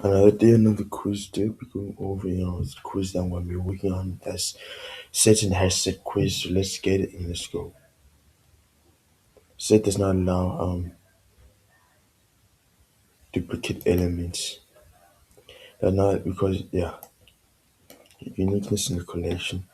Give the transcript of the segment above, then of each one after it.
Another day, another quiz day. We're going over, the quiz that I'm going to be working on. That's set and Hashset quiz. So let's get it and let's go. Set does not allow duplicate elements. They're not because uniqueness in the collection.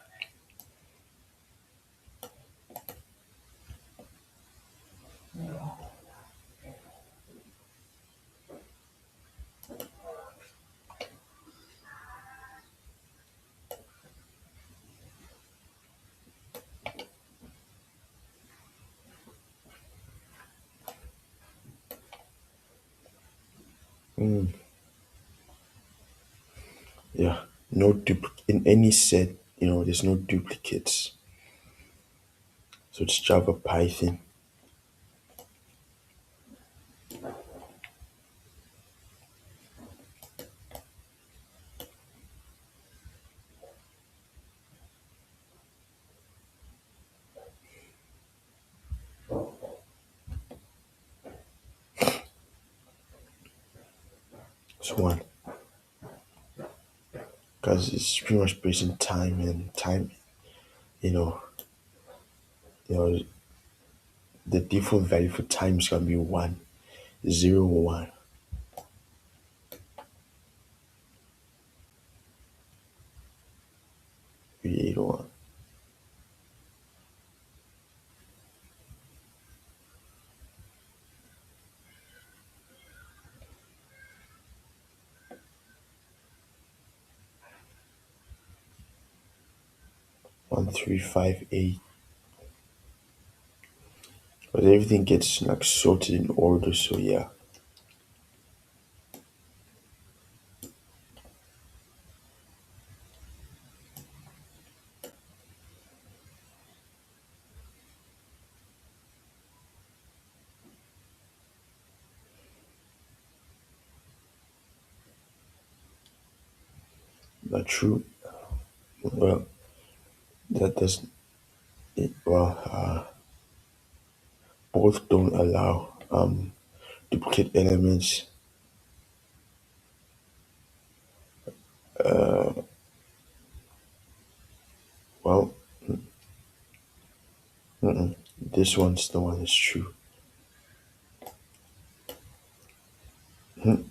Mm, yeah, no in any set. There's no duplicates. So it's Java Python. It's one because it's pretty much based on time and time. You know, you know the default value for time is gonna be 1, 0, 1. Create 1. 1358. But everything gets like sorted in order, so yeah. Not true. Well, that doesn't. Both don't allow duplicate elements. Well, this one's the one that's true. Hmm.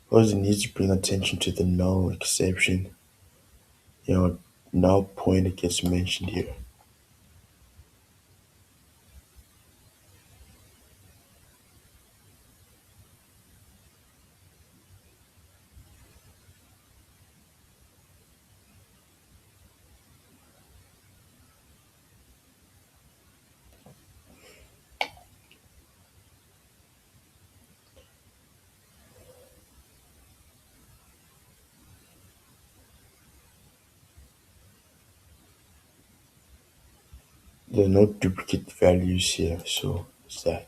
Also needs to bring attention to the null exception. Null pointer gets mentioned here. There are no duplicate values here, so it's that.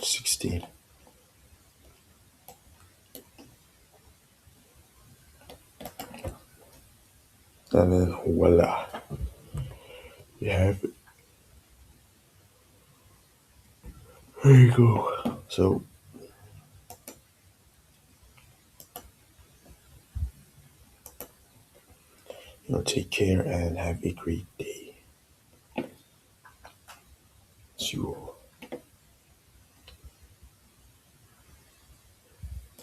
16. And then voila, you have it. There you go. So take care and have a great day. See you all.